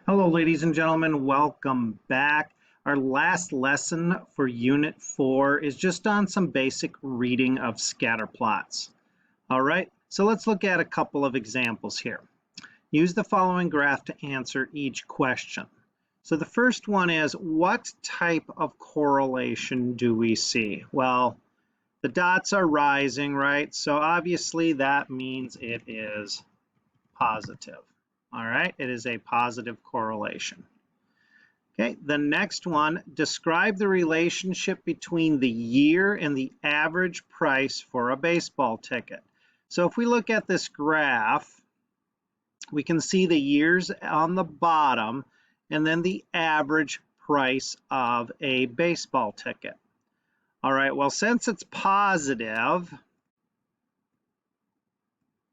Hello, ladies and gentlemen. Welcome back. Our last lesson for Unit 4 is just on some basic reading of scatter plots. All right, so let's look at a couple of examples here. Use the following graph to answer each question. So the first one is, what type of correlation do we see? Well, the dots are rising, right? So obviously that means it is positive. All right, it is a positive correlation. Okay, the next one, describe the relationship between the year and the average price for a baseball ticket. So if we look at this graph, we can see the years on the bottom and then the average price of a baseball ticket. All right, well, since it's positive,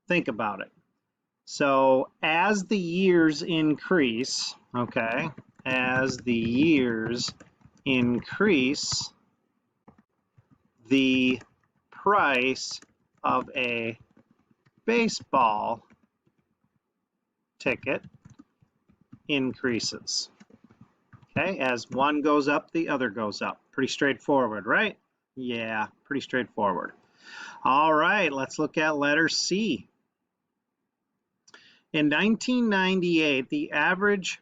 think about it. So as the years increase, okay, as the years increase, the price of a baseball ticket increases. Okay, as one goes up, the other goes up. Pretty straightforward, right? Yeah, pretty straightforward. All right, let's look at letter C. In 1998, the average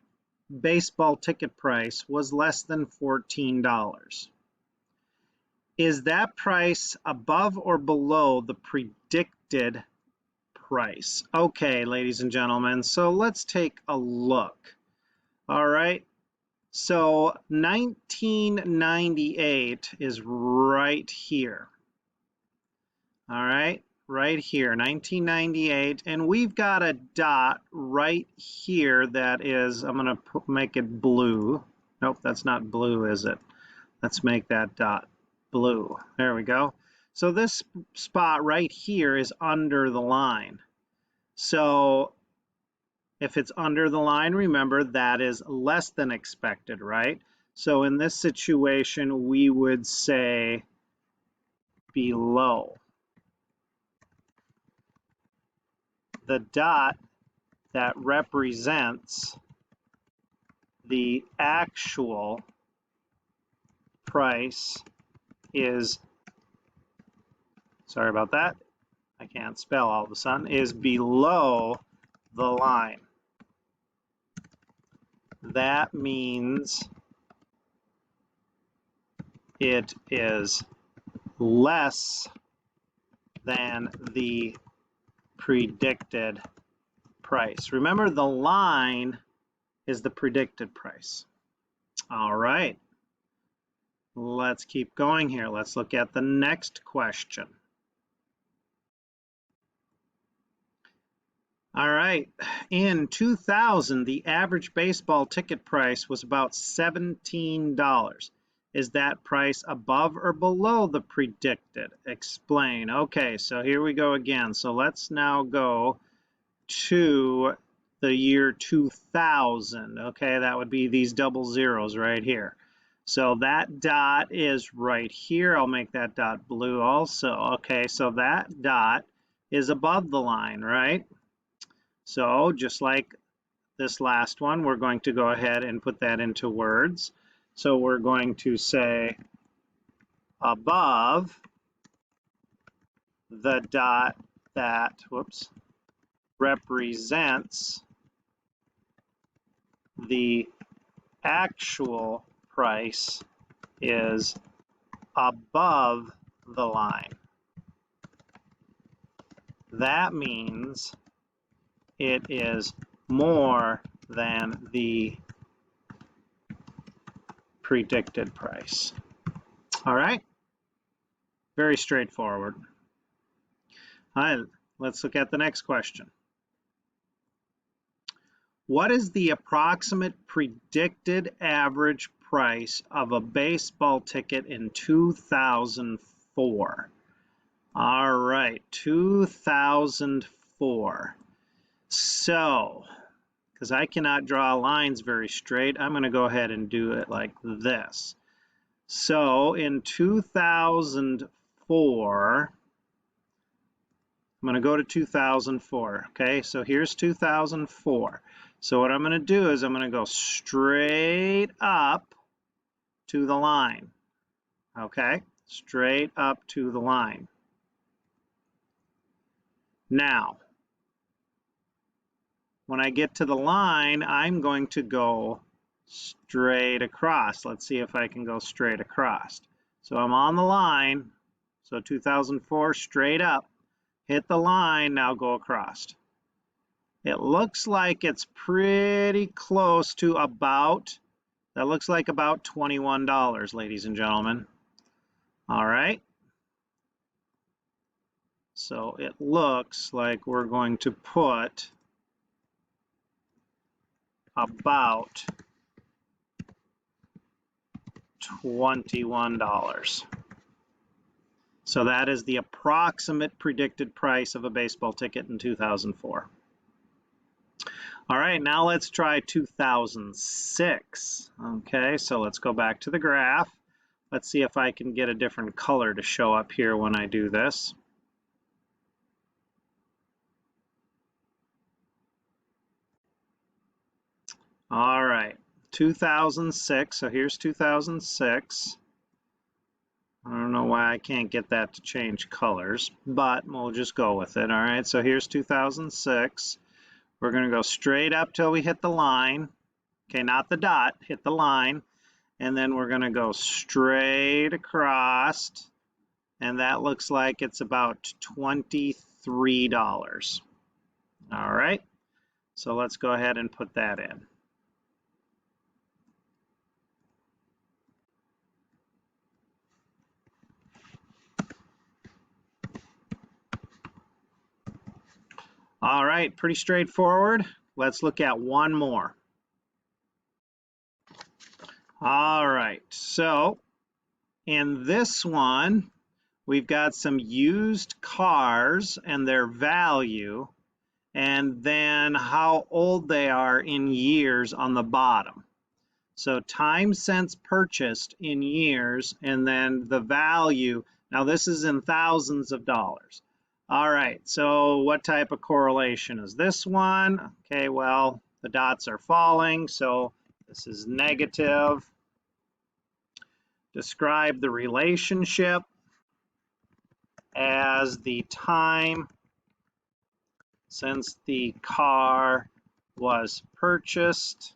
baseball ticket price was less than $14. Is that price above or below the predicted price? Okay, ladies and gentlemen, so let's take a look. All right, so 1998 is right here. All right, right here, 1998, and we've got a dot right here that is, I'm going to make it blue. Nope, that's not blue, is it? Let's make that dot blue. There we go. So this spot right here is under the line. So if it's under the line, remember that is less than expected, right? So in this situation, we would say below. The dot that represents the actual price is, sorry about that, I can't spell all of a sudden, is below the line. That means it is less than the predicted price. Remember, the line is the predicted price. All right, let's keep going here. Let's look at the next question. All right, in 2000, the average baseball ticket price was about $17. Is that price above or below the predicted? Explain. Okay, so here we go again. So let's now go to the year 2000. Okay, that would be these double zeros right here. So that dot is right here. I'll make that dot blue also. Okay, so that dot is above the line, right? So just like this last one, we're going to go ahead and put that into words. So we're going to say above the dot that, whoops, represents the actual price is above the line. That means it is more than the predicted price. All right, very straightforward. All right, let's look at the next question. What is the approximate predicted average price of a baseball ticket in 2004? All right, 2004. So, because I cannot draw lines very straight, I'm going to go ahead and do it like this. So in 2004, I'm going to go to 2004. Okay, so here's 2004. So what I'm going to do is I'm going to go straight up to the line. Okay, straight up to the line. Now, when I get to the line, I'm going to go straight across. Let's see if I can go straight across. So I'm on the line. So 2004, straight up, hit the line, now go across. It looks like it's pretty close to about, that looks like about $21, ladies and gentlemen. All right. So it looks like we're going to put about $21. So that is the approximate predicted price of a baseball ticket in 2004. All right, now let's try 2006. Okay, so let's go back to the graph. Let's see if I can get a different color to show up here when I do this. All right, 2006. So here's 2006. I don't know why I can't get that to change colors, but we'll just go with it. All right, so here's 2006. We're going to go straight up till we hit the line. Okay, not the dot, hit the line. And then we're going to go straight across. And that looks like it's about $23. All right, so let's go ahead and put that in. All right, pretty straightforward. Let's look at one more. All right, so in this one, we've got some used cars and their value, and then how old they are in years on the bottom. So time since purchased in years, and then the value. Now this is in thousands of dollars. All right, so what type of correlation is this one? Okay, well, the dots are falling, so this is negative. Describe the relationship as the time since the car was purchased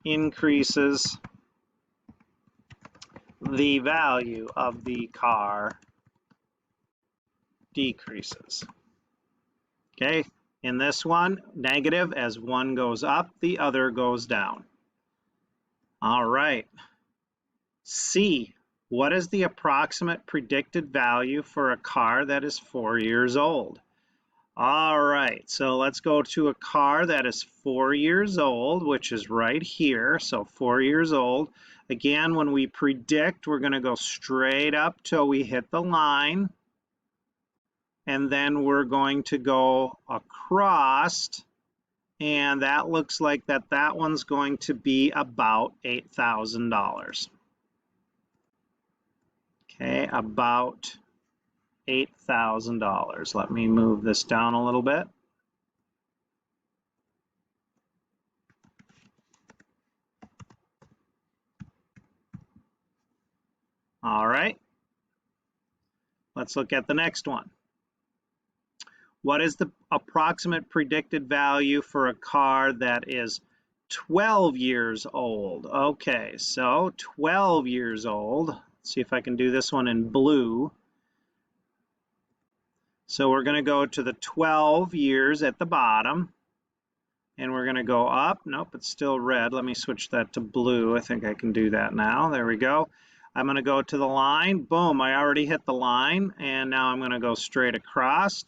increases the value of the car decreases. Okay, in this one, negative, as one goes up, the other goes down. All right. C, what is the approximate predicted value for a car that is 4 years old? All right, so let's go to a car that is 4 years old, which is right here. So 4 years old. Again, when we predict, we're going to go straight up till we hit the line. And then we're going to go across. And that looks like that one's going to be about $8,000. Okay, about $8,000. Let me move this down a little bit. All right, let's look at the next one. What is the approximate predicted value for a car that is 12 years old? Okay, so 12 years old. Let's see if I can do this one in blue. So we're going to go to the 12 years at the bottom. And we're going to go up. Nope, it's still red. Let me switch that to blue. I think I can do that now. There we go. I'm going to go to the line. Boom, I already hit the line. And now I'm going to go straight across.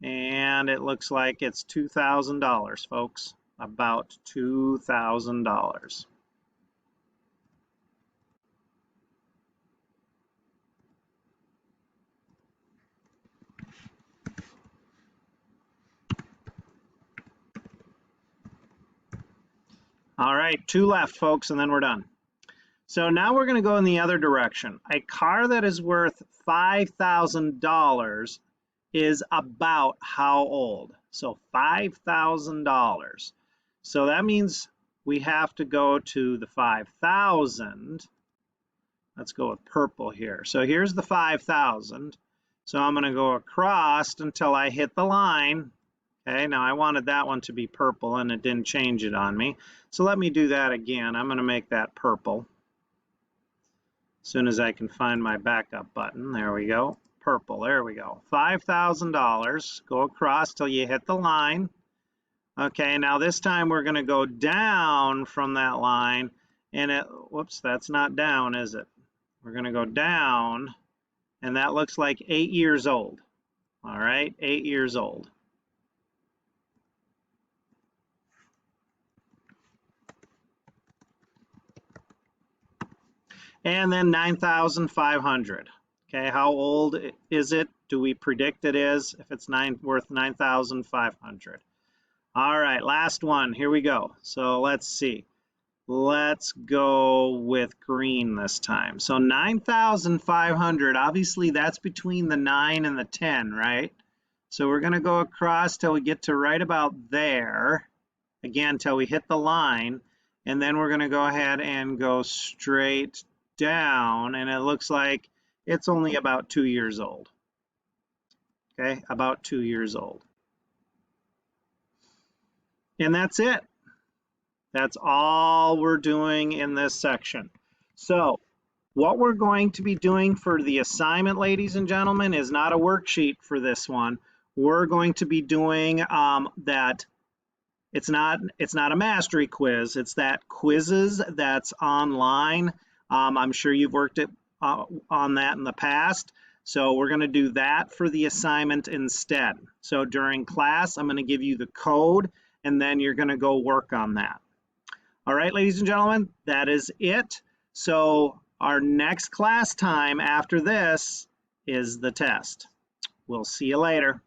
And it looks like it's $2,000, folks. About $2,000. All right, 2 left, folks, and then we're done. So now we're going to go in the other direction. A car that is worth $5,000 is about how old? So $5,000. So that means we have to go to the 5,000. Let's go with purple here. So here's the 5,000. So I'm going to go across until I hit the line. Okay, now I wanted that one to be purple and it didn't change it on me. So let me do that again. I'm going to make that purple. As soon as I can find my backup button, there we go. Purple, there we go. $5,000. Go across till you hit the line. Okay, now this time we're going to go down from that line, and whoops, that's not down, is it? We're going to go down, and that looks like 8 years old. All right, 8 years old. And then 9,500. Okay, how old is it? Do we predict it is? If it's worth 9,500. All right, last one. Here we go. So let's see. Let's go with green this time. So 9,500. Obviously, that's between the 9 and the 10, right? So we're going to go across till we get to right about there. Again, till we hit the line. And then we're going to go ahead and go straight down, and it looks like it's only about 2 years old. Okay, about 2 years old. And that's it. That's all we're doing in this section. So what we're going to be doing for the assignment, ladies and gentlemen, is not a worksheet for this one. We're going to be doing that. It's not a mastery quiz. It's that quizzes that's online. I'm sure you've worked on that in the past. So we're going to do that for the assignment instead. So during class, I'm going to give you the code, and then you're going to go work on that. All right, ladies and gentlemen, that is it. So our next class time after this is the test. We'll see you later.